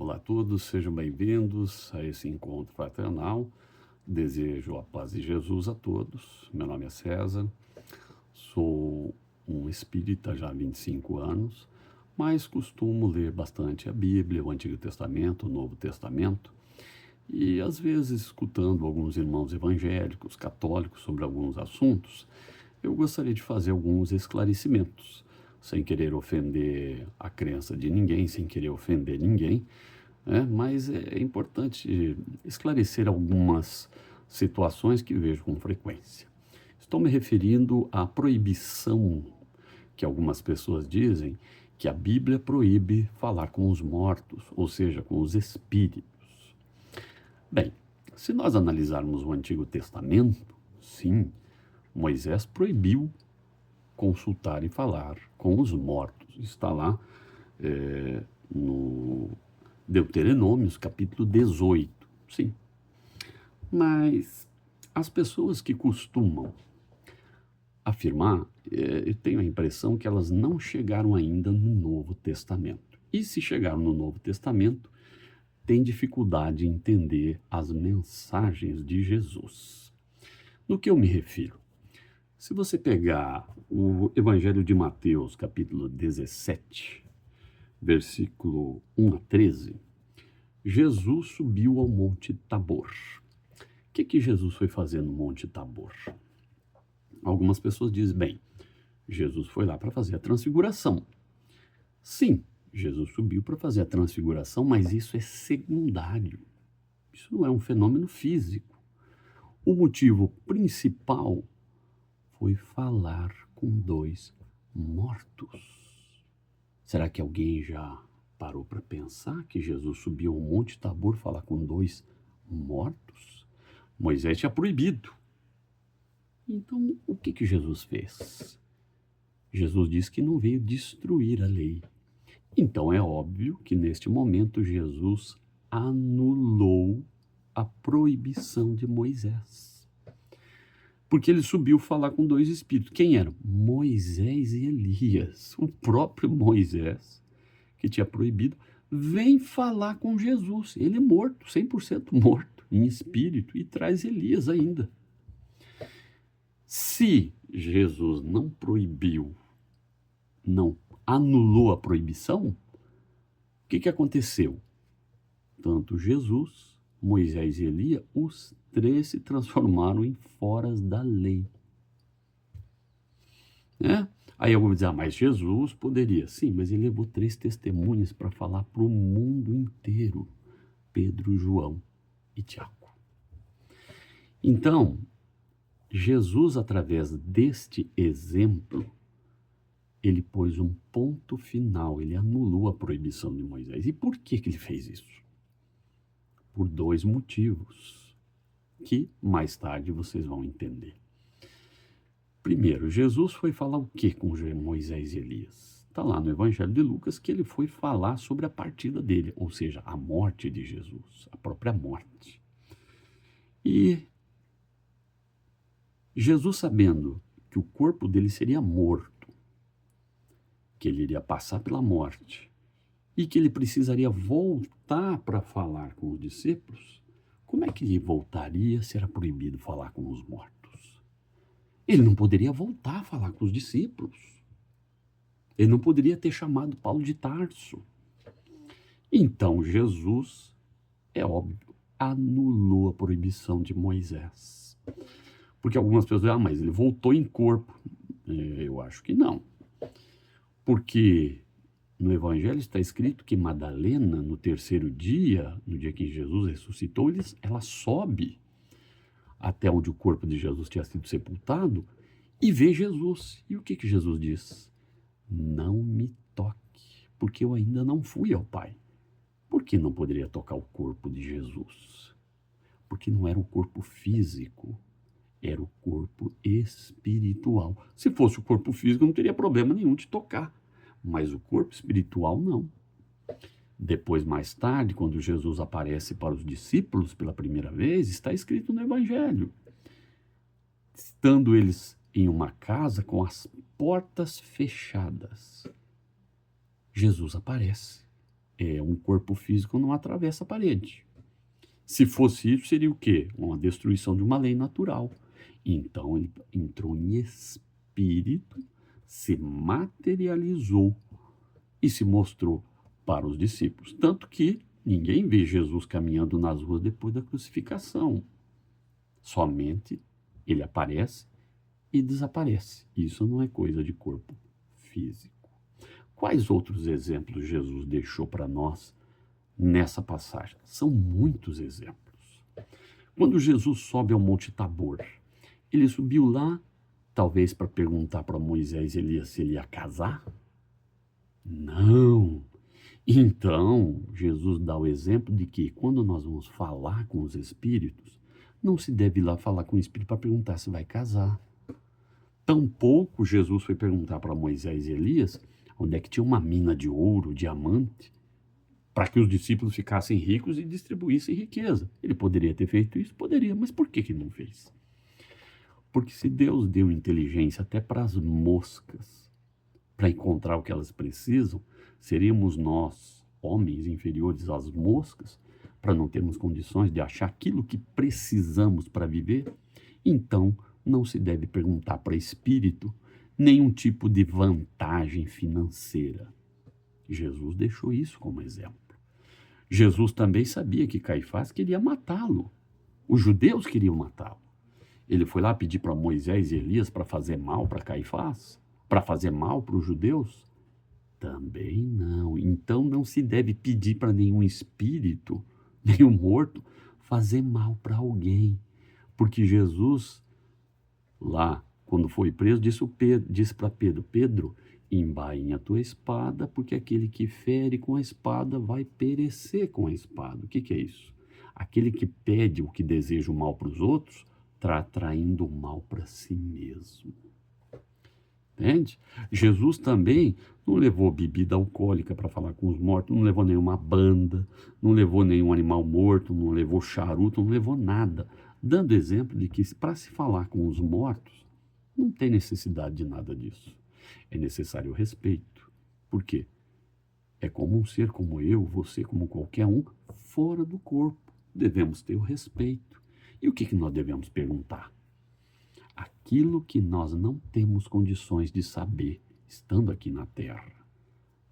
Olá a todos, sejam bem-vindos a esse encontro fraternal. Desejo a paz de Jesus a todos. Meu nome é César, sou um espírita já há 25 anos, mas costumo ler bastante a Bíblia, o Antigo Testamento, o Novo Testamento, e às vezes, escutando alguns irmãos evangélicos, católicos sobre alguns assuntos, eu gostaria de fazer alguns esclarecimentos, sem querer ofender a crença de ninguém, sem querer ofender ninguém, né? Mas é importante esclarecer algumas situações que vejo com frequência. Estou me referindo à proibição que algumas pessoas dizem que a Bíblia proíbe falar com os mortos, ou seja, com os espíritos. Bem, se nós analisarmos o Antigo Testamento, sim, Moisés proibiu consultar e falar com os mortos. Está lá no Deuteronômios, capítulo 18. Sim. Mas as pessoas que costumam afirmar, eu tenho a impressão que elas não chegaram ainda no Novo Testamento. E se chegaram no Novo Testamento, têm dificuldade em entender as mensagens de Jesus. No que eu me refiro? Se você pegar o Evangelho de Mateus, capítulo 17, versículo 1 a 13, Jesus subiu ao Monte Tabor. O que Jesus foi fazer no Monte Tabor? Algumas pessoas dizem, bem, Jesus foi lá para fazer a transfiguração. Sim, Jesus subiu para fazer a transfiguração, mas isso é secundário. Isso não é um fenômeno físico. O motivo principal foi falar com dois mortos. Será que alguém já parou para pensar que Jesus subiu ao Monte Tabor falar com dois mortos? Moisés tinha proibido. Então, o que Jesus fez? Jesus disse que não veio destruir a lei. Então, é óbvio que neste momento Jesus anulou a proibição de Moisés. Porque ele subiu falar com dois espíritos. Quem eram? Moisés e Elias. O próprio Moisés, que tinha proibido, vem falar com Jesus. Ele é morto, 100% morto, em espírito, e traz Elias ainda. Se Jesus não proibiu, não anulou a proibição, o que aconteceu? Tanto Jesus, Moisés e Elias, os três se transformaram em foras da lei. Aí eu vou dizer, mas Jesus poderia. Sim, mas ele levou 3 testemunhas para falar para o mundo inteiro. Pedro, João e Tiago. Então, Jesus, através deste exemplo, ele pôs um ponto final, ele anulou a proibição de Moisés. E por que ele fez isso? Por 2 motivos, que mais tarde vocês vão entender. Primeiro, Jesus foi falar o que com Moisés e Elias? Está lá no Evangelho de Lucas que ele foi falar sobre a partida dele, ou seja, a morte de Jesus, a própria morte. E Jesus, sabendo que o corpo dele seria morto, que ele iria passar pela morte e que ele precisaria voltar para falar com os discípulos, como é que ele voltaria se era proibido falar com os mortos? Ele não poderia voltar a falar com os discípulos. Ele não poderia ter chamado Paulo de Tarso. Então Jesus, é óbvio, anulou a proibição de Moisés. Porque algumas pessoas dizem, mas ele voltou em corpo. Eu acho que não. Porque no Evangelho está escrito que Madalena, no 3º dia, no dia que Jesus ressuscitou, ela sobe até onde o corpo de Jesus tinha sido sepultado e vê Jesus. E o que Jesus diz? Não me toque, porque eu ainda não fui ao Pai. Por que não poderia tocar o corpo de Jesus? Porque não era o corpo físico, era o corpo espiritual. Se fosse o corpo físico, não teria problema nenhum de tocar, mas o corpo espiritual não. Depois, mais tarde, quando Jesus aparece para os discípulos pela primeira vez, está escrito no Evangelho. Estando eles em uma casa com as portas fechadas, Jesus aparece. Um corpo físico não atravessa a parede. Se fosse isso, seria o quê? Uma destruição de uma lei natural. Então ele entrou em espírito, se materializou e se mostrou para os discípulos. Tanto que ninguém vê Jesus caminhando nas ruas depois da crucificação. Somente ele aparece e desaparece. Isso não é coisa de corpo físico. Quais outros exemplos Jesus deixou para nós nessa passagem? São muitos exemplos. Quando Jesus sobe ao Monte Tabor, ele subiu lá, talvez para perguntar para Moisés e Elias se ele ia casar? Não. Então, Jesus dá o exemplo de que quando nós vamos falar com os espíritos, não se deve ir lá falar com o espírito para perguntar se vai casar. Tampouco Jesus foi perguntar para Moisés e Elias onde é que tinha uma mina de ouro, diamante, para que os discípulos ficassem ricos e distribuíssem riqueza. Ele poderia ter feito isso? Poderia, mas por que não fez? Porque se Deus deu inteligência até para as moscas, para encontrar o que elas precisam, seríamos nós, homens inferiores às moscas, para não termos condições de achar aquilo que precisamos para viver? Então, não se deve perguntar para espírito nenhum tipo de vantagem financeira. Jesus deixou isso como exemplo. Jesus também sabia que Caifás queria matá-lo. Os judeus queriam matá-lo. Ele foi lá pedir para Moisés e Elias para fazer mal para Caifás? Para fazer mal para os judeus? Também não. Então não se deve pedir para nenhum espírito, nenhum morto, fazer mal para alguém. Porque Jesus, lá, quando foi preso, disse para Pedro, Pedro, embainha a tua espada, porque aquele que fere com a espada vai perecer com a espada. O que é isso? Aquele que pede o que deseja o mal para os outros, está atraindo o mal para si mesmo. Entende? Jesus também não levou bebida alcoólica para falar com os mortos, não levou nenhuma banda, não levou nenhum animal morto, não levou charuto, não levou nada, dando exemplo de que para se falar com os mortos, não tem necessidade de nada disso. É necessário o respeito. Por quê? É como um ser como eu, você, como qualquer um, fora do corpo. Devemos ter o respeito. E o que nós devemos perguntar? Aquilo que nós não temos condições de saber, estando aqui na Terra.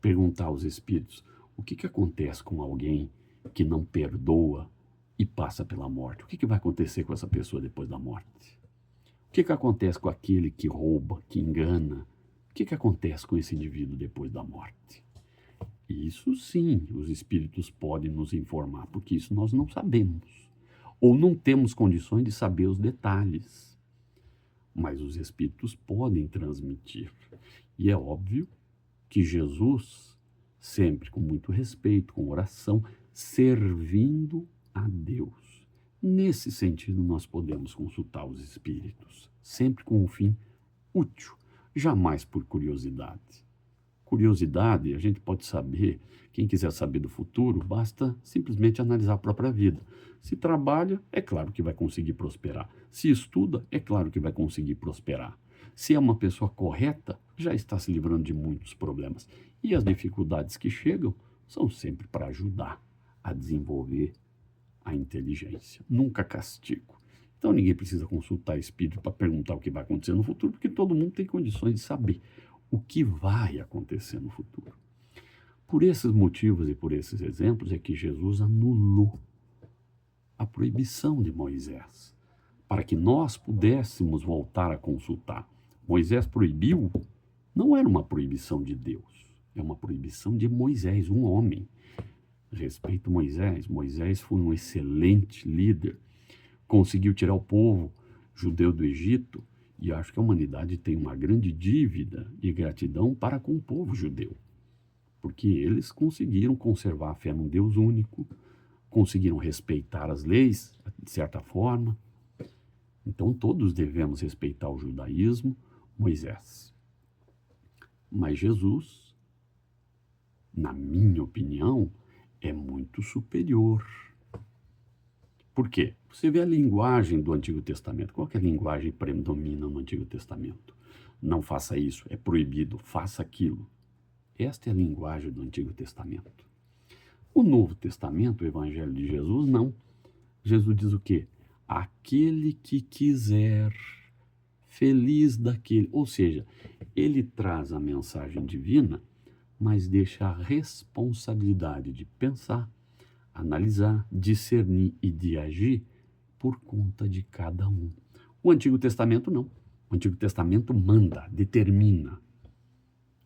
Perguntar aos espíritos, o que acontece com alguém que não perdoa e passa pela morte? O que vai acontecer com essa pessoa depois da morte? O que acontece com aquele que rouba, que engana? O que acontece com esse indivíduo depois da morte? Isso sim, os espíritos podem nos informar, porque isso nós não sabemos. Ou não temos condições de saber os detalhes. Mas os espíritos podem transmitir. E é óbvio que Jesus, sempre com muito respeito, com oração, servindo a Deus. Nesse sentido, nós podemos consultar os espíritos, sempre com um fim útil, jamais por curiosidade. Curiosidade, a gente pode saber, quem quiser saber do futuro, basta simplesmente analisar a própria vida. Se trabalha, é claro que vai conseguir prosperar. Se estuda, é claro que vai conseguir prosperar. Se é uma pessoa correta, já está se livrando de muitos problemas. E as dificuldades que chegam são sempre para ajudar a desenvolver a inteligência. Nunca castigo. Então ninguém precisa consultar espírito para perguntar o que vai acontecer no futuro, porque todo mundo tem condições de saber o que vai acontecer no futuro. Por esses motivos e por esses exemplos é que Jesus anulou a proibição de Moisés, para que nós pudéssemos voltar a consultar. Moisés proibiu, não era uma proibição de Deus, é uma proibição de Moisés, um homem. Respeito Moisés. Moisés foi um excelente líder, conseguiu tirar o povo judeu do Egito, e acho que a humanidade tem uma grande dívida e gratidão para com o povo judeu, porque eles conseguiram conservar a fé num Deus único, conseguiram respeitar as leis, de certa forma. Então todos devemos respeitar o judaísmo, Moisés. Mas Jesus, na minha opinião, é muito superior. Por quê? Você vê a linguagem do Antigo Testamento. Qual que é a linguagem que predomina no Antigo Testamento? Não faça isso, é proibido, faça aquilo. Esta é a linguagem do Antigo Testamento. O Novo Testamento, o Evangelho de Jesus, não. Jesus diz o quê? Aquele que quiser, feliz daquele. Ou seja, ele traz a mensagem divina, mas deixa a responsabilidade de pensar, analisar, discernir e de agir por conta de cada um. O Antigo Testamento não. O Antigo Testamento manda, determina.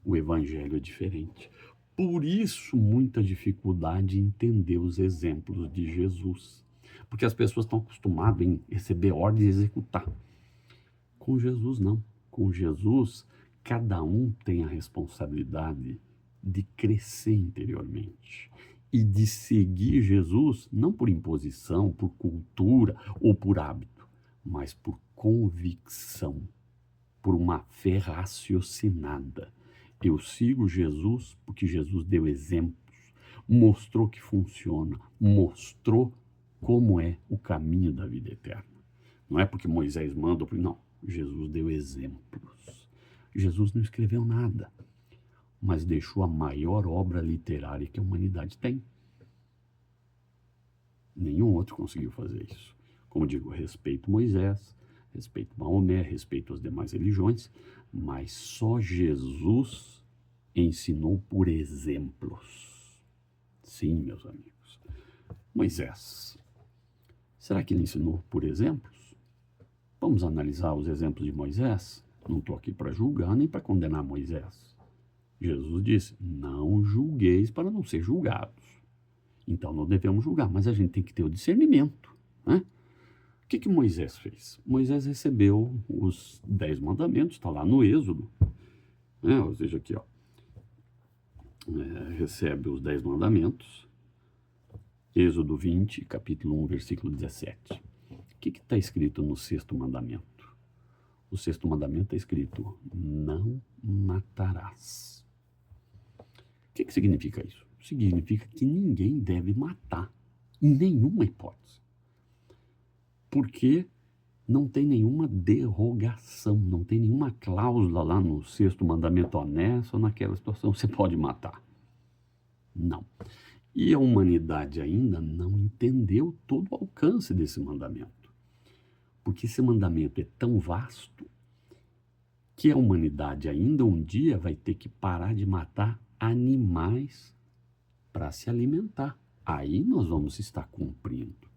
O Evangelho é diferente. Por isso, muita dificuldade em entender os exemplos de Jesus. Porque as pessoas estão acostumadas em receber ordem e executar. Com Jesus, não. Com Jesus, cada um tem a responsabilidade de crescer interiormente e de seguir Jesus, não por imposição, por cultura ou por hábito, mas por convicção, por uma fé raciocinada. Eu sigo Jesus porque Jesus deu exemplos, mostrou que funciona, mostrou como é o caminho da vida eterna. Não é porque Moisés manda, não. Jesus deu exemplos. Jesus não escreveu nada, mas deixou a maior obra literária que a humanidade tem. Nenhum outro conseguiu fazer isso. Como digo, respeito Moisés, respeito Maomé, respeito as demais religiões, mas só Jesus ensinou por exemplos. Sim, meus amigos. Moisés, será que ele ensinou por exemplos? Vamos analisar os exemplos de Moisés? Não estou aqui para julgar nem para condenar Moisés. Jesus disse, não julgueis para não ser julgados. Então não devemos julgar, mas a gente tem que ter o discernimento, né? O que Moisés fez? Moisés recebeu os 10 mandamentos, está lá no Êxodo, né? Ou seja, aqui, ó, recebe os 10 mandamentos, Êxodo 20, capítulo 1, versículo 17. O que está escrito no 6º mandamento? O 6º mandamento está escrito, não matarás. O que significa isso? Significa que ninguém deve matar, em nenhuma hipótese. Porque não tem nenhuma derrogação, não tem nenhuma cláusula lá no 6º mandamento honesto ou naquela situação, você pode matar. Não. E a humanidade ainda não entendeu todo o alcance desse mandamento. Porque esse mandamento é tão vasto que a humanidade ainda um dia vai ter que parar de matar animais para se alimentar. Aí nós vamos estar cumprindo.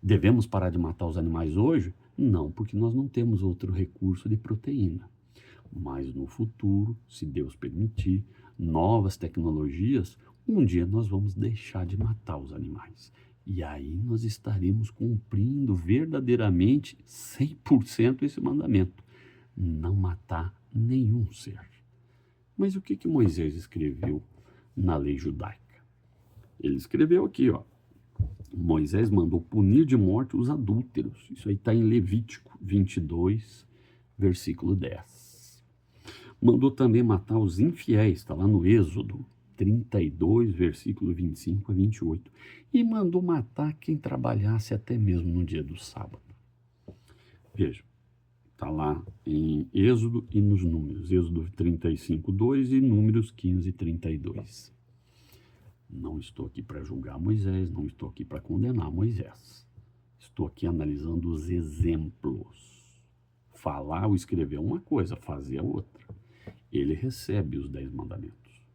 Devemos parar de matar os animais hoje? Não, porque nós não temos outro recurso de proteína. Mas no futuro, se Deus permitir, novas tecnologias, um dia nós vamos deixar de matar os animais. E aí nós estaremos cumprindo verdadeiramente 100% esse mandamento. Não matar nenhum ser. Mas o que Moisés escreveu na lei judaica? Ele escreveu aqui, ó. Moisés mandou punir de morte os adúlteros. Isso aí está em Levítico 22, versículo 10. Mandou também matar os infiéis, está lá no Êxodo 32, versículo 25 a 28. E mandou matar quem trabalhasse até mesmo no dia do sábado. Veja, está lá em Êxodo e nos Números. Êxodo 35, 2 e Números 15, 32. Não estou aqui para julgar Moisés, não estou aqui para condenar Moisés. Estou aqui analisando os exemplos. Falar ou escrever é uma coisa, fazer é outra. Ele recebe os 10 mandamentos.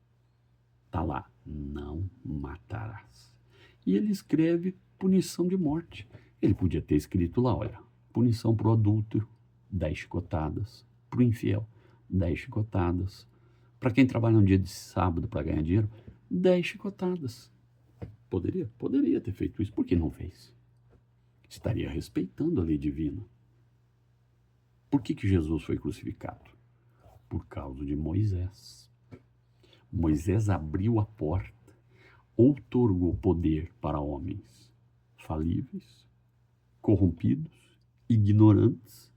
Está lá, não matarás. E ele escreve punição de morte. Ele podia ter escrito lá, olha, punição para o adúltero, 10 chicotadas. Para o infiel, 10 chicotadas. Para quem trabalha um dia de sábado para ganhar dinheiro, 10 chicotadas. Poderia ter feito isso. Por que não fez? Estaria respeitando a lei divina. Por que Jesus foi crucificado? Por causa de Moisés. Moisés abriu a porta, outorgou poder para homens falíveis, corrompidos, ignorantes,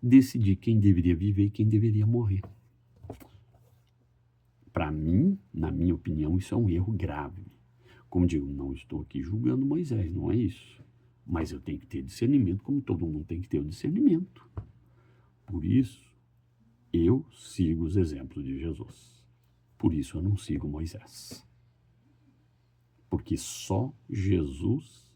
decidir quem deveria viver e quem deveria morrer. Para mim, na minha opinião, isso é um erro grave. Como digo, não estou aqui julgando Moisés, não é isso. Mas eu tenho que ter discernimento, como todo mundo tem que ter o discernimento. Por isso, eu sigo os exemplos de Jesus. Por isso, eu não sigo Moisés. porque só Jesus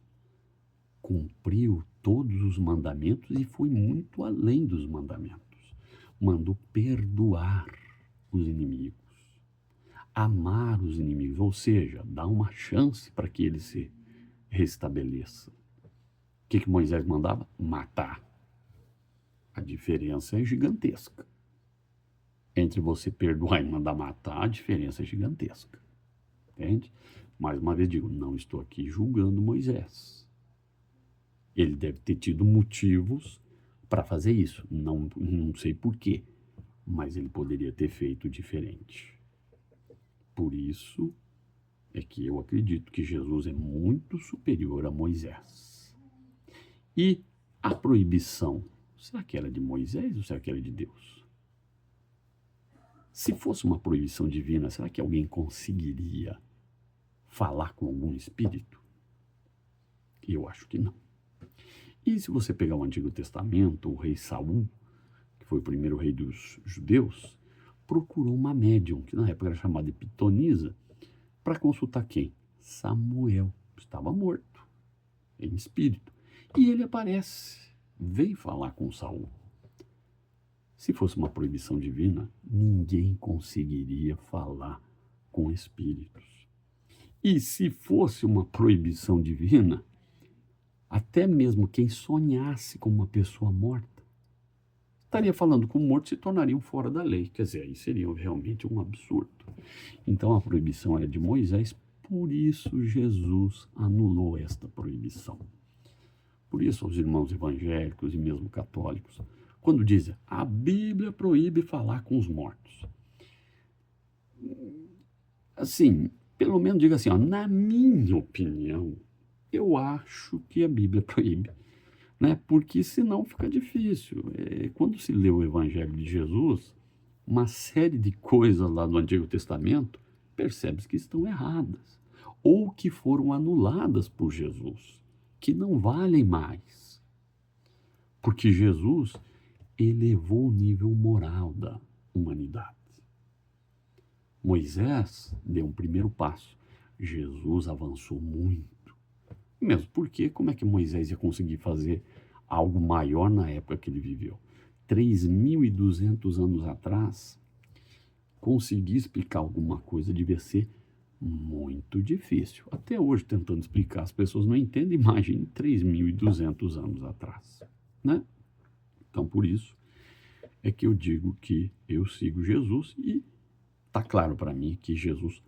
cumpriu todos os mandamentos e foi muito além dos mandamentos. Mandou perdoar os inimigos, amar os inimigos, ou seja, dar uma chance para que ele se restabeleça. O que Moisés mandava? Matar. A diferença é gigantesca. Entre você perdoar e mandar matar, a diferença é gigantesca. Entende? Mais uma vez digo, não estou aqui julgando Moisés. Ele deve ter tido motivos para fazer isso. Não sei por quê, mas ele poderia ter feito diferente. Por isso é que eu acredito que Jesus é muito superior a Moisés. E a proibição, será que era de Moisés ou será que era de Deus? Se fosse uma proibição divina, será que alguém conseguiria falar com algum espírito? Eu acho que não. E se você pegar o Antigo Testamento, o rei Saul, que foi o primeiro rei dos judeus, procurou uma médium, que na época era chamada de pitonisa, para consultar quem? Samuel. Estava morto, em espírito. E ele aparece, vem falar com Saul. Se fosse uma proibição divina, ninguém conseguiria falar com espíritos. E se fosse uma proibição divina, até mesmo quem sonhasse com uma pessoa morta, estaria falando com o morto, se tornariam fora da lei. Quer dizer, aí seria realmente um absurdo. Então a proibição era de Moisés, por isso Jesus anulou esta proibição. Por isso, os irmãos evangélicos e mesmo católicos, quando dizem a Bíblia proíbe falar com os mortos, assim, pelo menos diga assim, ó, na minha opinião, eu acho que a Bíblia proíbe, né? Porque senão fica difícil. Quando se lê o Evangelho de Jesus, uma série de coisas lá do Antigo Testamento percebe-se que estão erradas ou que foram anuladas por Jesus, que não valem mais. Porque Jesus elevou o nível moral da humanidade. Moisés deu um primeiro passo. Jesus avançou muito. Mesmo porque, como é que Moisés ia conseguir fazer algo maior na época que ele viveu? 3.200 anos atrás, conseguir explicar alguma coisa devia ser muito difícil. Até hoje, tentando explicar, as pessoas não entendem. Imagine 3.200 anos atrás, né? Então, por isso é que eu digo que eu sigo Jesus e está claro para mim que Jesus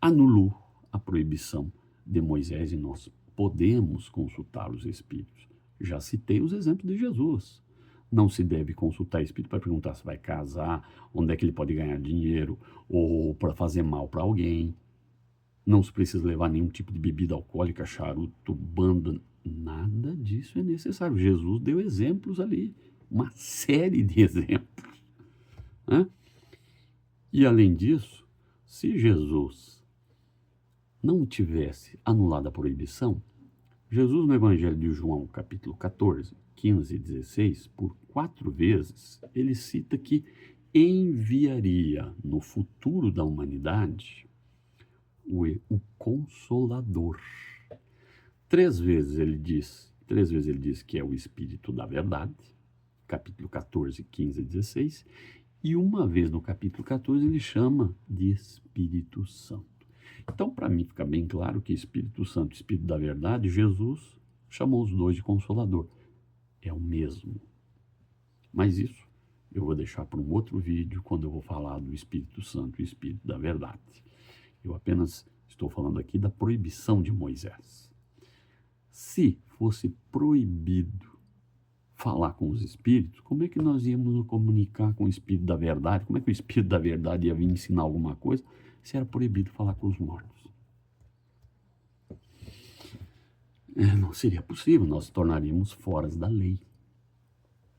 anulou a proibição de Moisés e nós podemos consultar os espíritos. Já citei os exemplos de Jesus. Não se deve consultar espírito para perguntar se vai casar, onde é que ele pode ganhar dinheiro ou para fazer mal para alguém. Não se precisa levar nenhum tipo de bebida alcoólica, charuto, banda, nada disso é necessário. Jesus deu exemplos ali, uma série de exemplos, né? E além disso, se Jesus não tivesse anulado a proibição, Jesus no Evangelho de João, capítulo 14, 15 e 16, por 4 vezes, ele cita que enviaria no futuro da humanidade o Consolador. 3 vezes ele diz que é o Espírito da Verdade, capítulo 14, 15 e 16, e uma vez no capítulo 14 ele chama de Espírito Santo. Então, para mim fica bem claro que Espírito Santo, Espírito da Verdade, Jesus chamou os dois de Consolador. É o mesmo. Mas isso eu vou deixar para um outro vídeo, quando eu vou falar do Espírito Santo e Espírito da Verdade. Eu apenas estou falando aqui da proibição de Moisés. Se fosse proibido falar com os espíritos, como é que nós íamos nos comunicar com o Espírito da Verdade? Como é que o Espírito da Verdade ia vir ensinar alguma coisa se era proibido falar com os mortos? Não seria possível, nós nos tornaríamos fora da lei,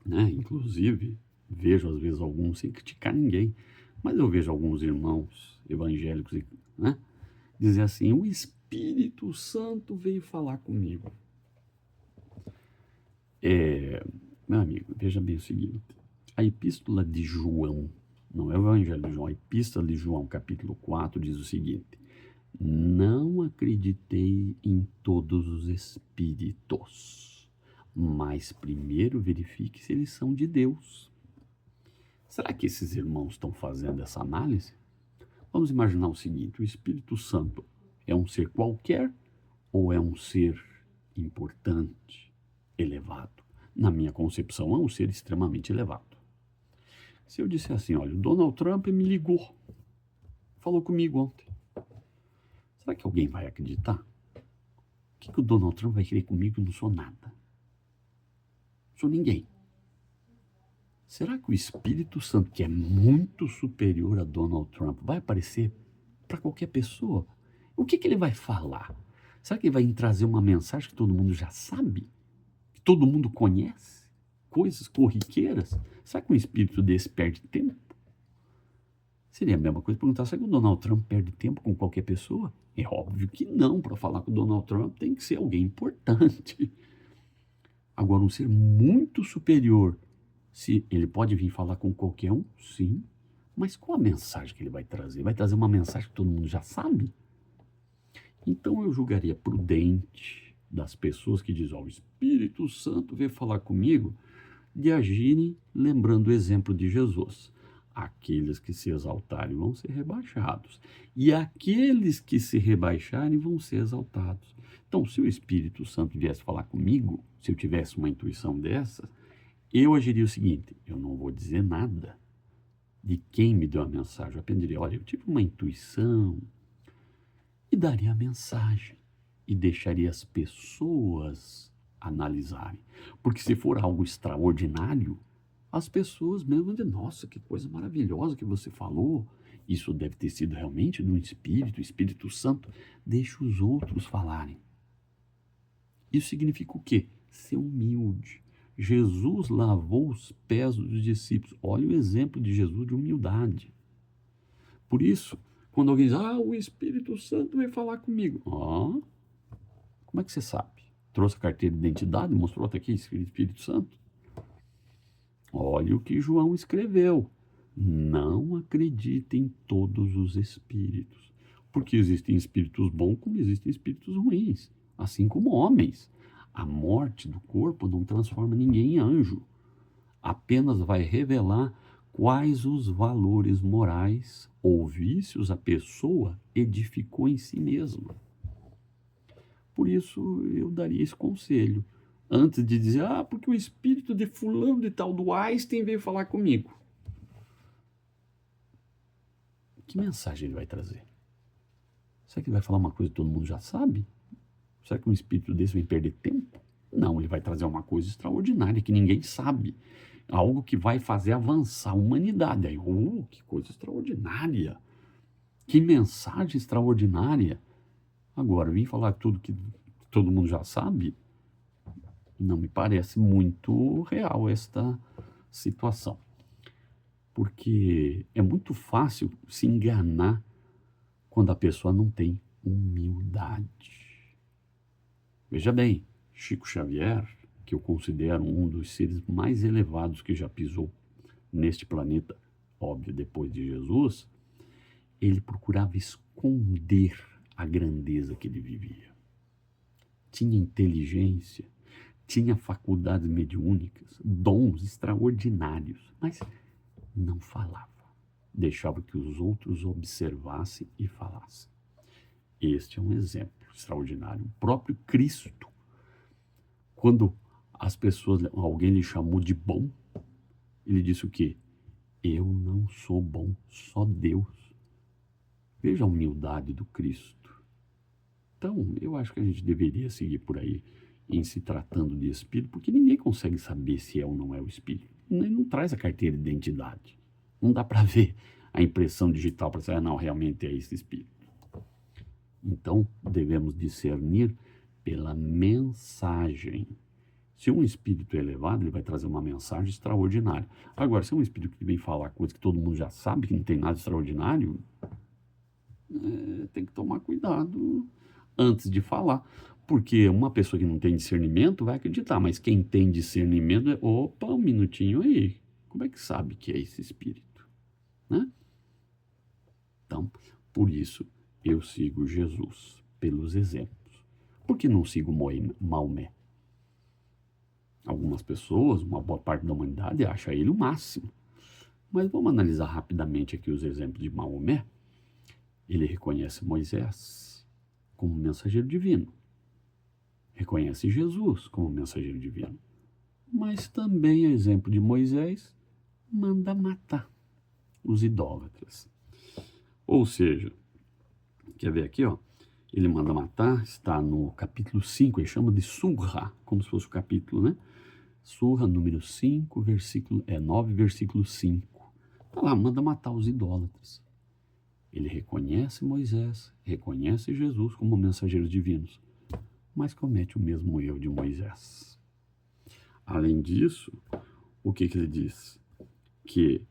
né? Inclusive, vejo às vezes alguns, sem criticar ninguém, mas eu vejo alguns irmãos evangélicos, né, dizer assim, o Espírito Santo veio falar comigo. Meu amigo, veja bem o seguinte, a epístola de João, não é o Evangelho de João, a epístola de João, capítulo 4, diz o seguinte, Não acreditei em todos os espíritos, mas primeiro verifique se eles são de Deus. Será que esses irmãos estão fazendo essa análise? Vamos imaginar o seguinte: o Espírito Santo é um ser qualquer ou é um ser importante, elevado? Na minha concepção, é um ser extremamente elevado. Se eu disser assim, olha, o Donald Trump me ligou, falou comigo ontem, será que alguém vai acreditar? O que o Donald Trump vai querer comigo? Eu não sou nada. Não sou ninguém. Será que o Espírito Santo, que é muito superior a Donald Trump, vai aparecer para qualquer pessoa? O que ele vai falar? Será que ele vai trazer uma mensagem que todo mundo já sabe? Que todo mundo conhece? Coisas corriqueiras? Será que um espírito desse perde tempo? Seria a mesma coisa perguntar, será que o Donald Trump perde tempo com qualquer pessoa? É óbvio que não. Para falar com o Donald Trump tem que ser alguém importante. Agora, um ser muito superior, se ele pode vir falar com qualquer um, sim, mas qual a mensagem que ele vai trazer? Vai trazer uma mensagem que todo mundo já sabe? Então eu julgaria prudente das pessoas que dizem, o Espírito Santo veio falar comigo, de agirem lembrando o exemplo de Jesus. Aqueles que se exaltarem vão ser rebaixados, e aqueles que se rebaixarem vão ser exaltados. Então, se o Espírito Santo viesse falar comigo, se eu tivesse uma intuição dessa, eu agiria o seguinte: eu não vou dizer nada de quem me deu a mensagem. Eu apenas diria, olha, eu tive uma intuição, e daria a mensagem, e deixaria as pessoas analisarem. Porque se for algo extraordinário, as pessoas mesmo dizem, nossa, que coisa maravilhosa que você falou, isso deve ter sido realmente de um Espírito, o Espírito Santo. Deixa os outros falarem. Isso significa o quê? Ser humilde. Jesus lavou os pés dos discípulos. Olha o exemplo de Jesus de humildade. Por isso, quando alguém diz, o Espírito Santo veio falar comigo. Como é que você sabe? Trouxe a carteira de identidade, mostrou até aqui, Espírito Santo. Olha o que João escreveu. Não acredite em todos os espíritos. Porque existem espíritos bons como existem espíritos ruins. Assim como homens. A morte do corpo não transforma ninguém em anjo. Apenas vai revelar quais os valores morais ou vícios a pessoa edificou em si mesma. Por isso eu daria esse conselho. Antes de dizer, porque o espírito de fulano de tal, do Einstein, veio falar comigo. Que mensagem ele vai trazer? Será que ele vai falar uma coisa que todo mundo já sabe? Será que um espírito desse vai perder tempo? Não, ele vai trazer uma coisa extraordinária que ninguém sabe. Algo que vai fazer avançar a humanidade. Aí, que coisa extraordinária. Que mensagem extraordinária. Agora, vim falar tudo que todo mundo já sabe, não me parece muito real esta situação. Porque é muito fácil se enganar quando a pessoa não tem humildade. Veja bem, Chico Xavier, que eu considero um dos seres mais elevados que já pisou neste planeta, óbvio, depois de Jesus, ele procurava esconder a grandeza que ele vivia. Tinha inteligência, tinha faculdades mediúnicas, dons extraordinários, mas não falava. Deixava que os outros observassem e falassem. Este é um exemplo extraordinário. O próprio Cristo, quando as pessoas, alguém lhe chamou de bom, ele disse o quê? Eu não sou bom, só Deus. Veja a humildade do Cristo. Então, eu acho que a gente deveria seguir por aí em se tratando de espírito, porque ninguém consegue saber se é ou não é o espírito. Ele não traz a carteira de identidade. Não dá para ver a impressão digital para dizer, não, realmente é esse espírito. Então, devemos discernir pela mensagem. Se um espírito é elevado, ele vai trazer uma mensagem extraordinária. Agora, se é um espírito que vem falar coisa que todo mundo já sabe, que não tem nada extraordinário, tem que tomar cuidado antes de falar. Porque uma pessoa que não tem discernimento vai acreditar, mas quem tem discernimento, opa, um minutinho aí, como é que sabe que é esse espírito? Né? Então, por isso, Eu sigo Jesus pelos exemplos. Por que não sigo Maomé? Algumas pessoas, uma boa parte da humanidade, acha ele o máximo. Mas vamos analisar rapidamente aqui os exemplos de Maomé. Ele reconhece Moisés como mensageiro divino. Reconhece Jesus como mensageiro divino. Mas também, a exemplo de Moisés, manda matar os idólatras. Ou seja, quer ver aqui, ó? Ele manda matar, está no capítulo 5, ele chama de Surra, como se fosse o capítulo, né? Surra, número 5, 9, versículo 5. Está lá, manda matar os idólatras. Ele reconhece Moisés, reconhece Jesus como mensageiros divinos, mas comete o mesmo erro de Moisés. Além disso, o que ele diz? Que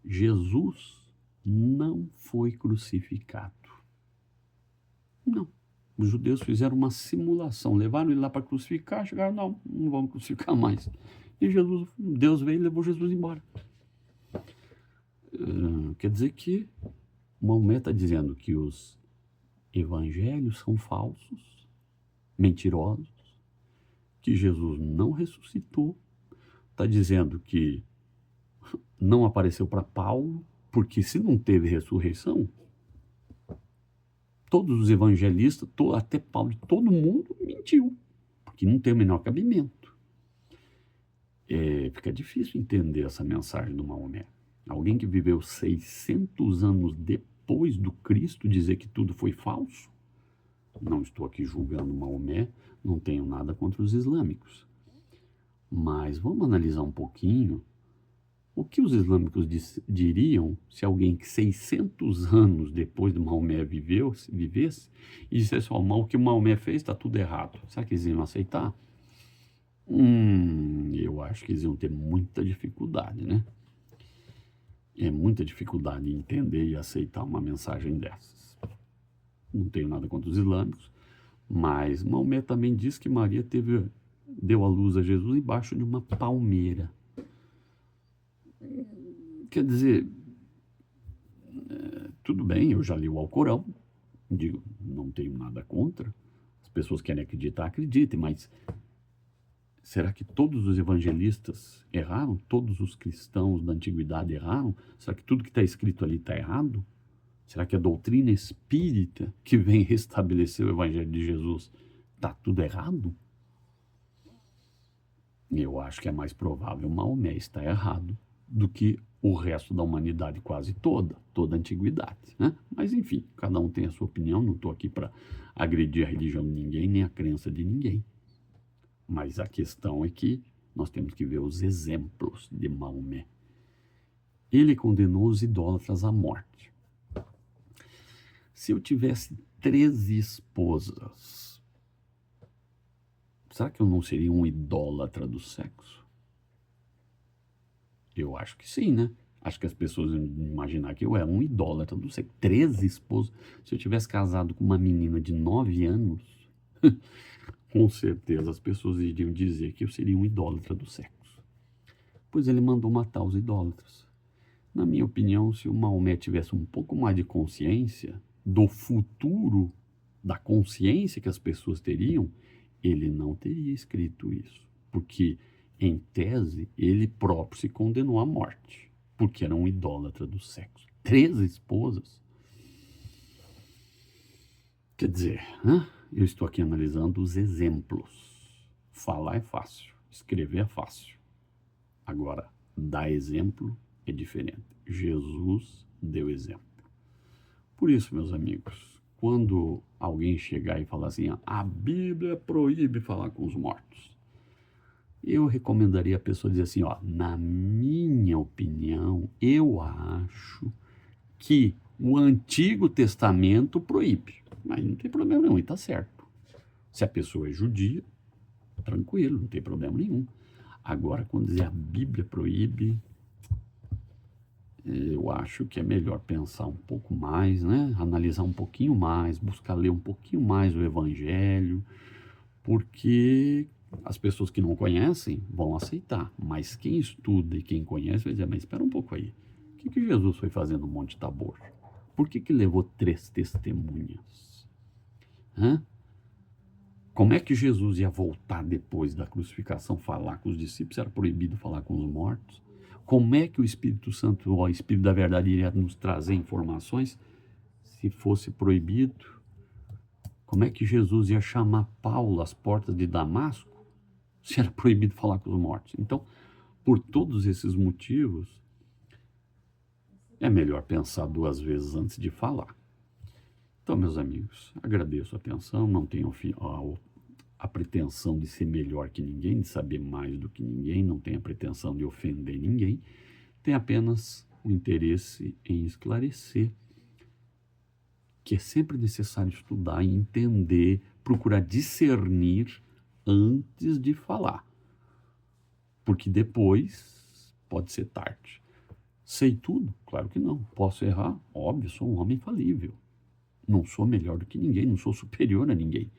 Jesus não foi crucificado. Não. Os judeus fizeram uma simulação, levaram ele lá para crucificar, chegaram, não vamos crucificar mais. E Deus veio e levou Jesus embora. Quer dizer que Maomé está dizendo que os evangelhos são falsos, mentirosos, que Jesus não ressuscitou, está dizendo que não apareceu para Paulo, porque se não teve ressurreição, todos os evangelistas, até Paulo, todo mundo mentiu, porque não tem o menor cabimento. Fica difícil entender essa mensagem do Maomé. Alguém que viveu 600 anos depois do Cristo dizer que tudo foi falso? Não estou aqui julgando Maomé, não tenho nada contra os islâmicos. Mas vamos analisar um pouquinho o que os islâmicos diriam se alguém que 600 anos depois de Maomé vivesse e dissesse, o que o Maomé fez está tudo errado. Será que eles iam aceitar? Eu acho que eles iam ter muita dificuldade, né? Muita dificuldade em entender e aceitar uma mensagem dessas. Não tenho nada contra os islâmicos, mas Maomé também diz que Maria deu à luz a Jesus embaixo de uma palmeira. Quer dizer, tudo bem, eu já li o Alcorão, digo, não tenho nada contra, as pessoas querem acreditar, acreditem, mas será que todos os evangelistas erraram? Todos os cristãos da antiguidade erraram? Será que tudo que está escrito ali está errado? Será que a doutrina espírita que vem restabelecer o evangelho de Jesus está tudo errado? Eu acho que é mais provável Maomé estar errado do que o resto da humanidade quase toda a antiguidade, né? Mas enfim, cada um tem a sua opinião, não estou aqui para agredir a religião de ninguém, nem a crença de ninguém. Mas a questão é que nós temos que ver os exemplos de Maomé. Ele condenou os idólatras à morte. Se eu tivesse 13 esposas, será que eu não seria um idólatra do sexo? Eu acho que sim, né? Acho que as pessoas iam imaginar que eu era um idólatra do sexo. 13 esposas. Se eu tivesse casado com uma menina de 9 anos, com certeza as pessoas iriam dizer que eu seria um idólatra do sexo. Pois ele mandou matar os idólatras. Na minha opinião, se o Maomé tivesse um pouco mais de consciência do futuro, da consciência que as pessoas teriam, ele não teria escrito isso. Porque, em tese, ele próprio se condenou à morte, porque era um idólatra do sexo. 13 esposas. Quer dizer, eu estou aqui analisando os exemplos. Falar é fácil, escrever é fácil. Agora, dar exemplo é diferente. Jesus deu exemplo. Por isso, meus amigos, quando alguém chegar e falar assim, a Bíblia proíbe falar com os mortos, eu recomendaria a pessoa dizer assim, na minha opinião, eu acho que o Antigo Testamento proíbe. Mas não tem problema nenhum, e está certo. Se a pessoa é judia, tranquilo, não tem problema nenhum. Agora, quando dizer a Bíblia proíbe, eu acho que é melhor pensar um pouco mais, né? Analisar um pouquinho mais, buscar ler um pouquinho mais o Evangelho, porque as pessoas que não conhecem vão aceitar, mas quem estuda e quem conhece vai dizer, mas espera um pouco aí, o que Jesus foi fazer no Monte Tabor? Por que levou 3 testemunhas? Hã? Como é que Jesus ia voltar depois da crucificação falar com os discípulos? Era proibido falar com os mortos? Como é que o Espírito Santo, o Espírito da Verdade, iria nos trazer informações se fosse proibido? Como é que Jesus ia chamar Paulo às portas de Damasco se era proibido falar com os mortos? Então, por todos esses motivos, é melhor pensar 2 vezes antes de falar. Então, meus amigos, agradeço a atenção, não tenho a pretensão de ser melhor que ninguém, de saber mais do que ninguém, não tenho a pretensão de ofender ninguém, tenho apenas o interesse em esclarecer que é sempre necessário estudar e entender, procurar discernir antes de falar, porque depois pode ser tarde. Sei tudo? Claro que não. Posso errar? Óbvio, sou um homem falível. Não sou melhor do que ninguém, não sou superior a ninguém.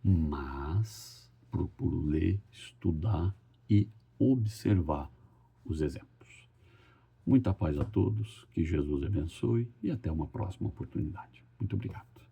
Mas procuro ler, estudar e observar os exemplos. Muita paz a todos, que Jesus abençoe e até uma próxima oportunidade. Muito obrigado.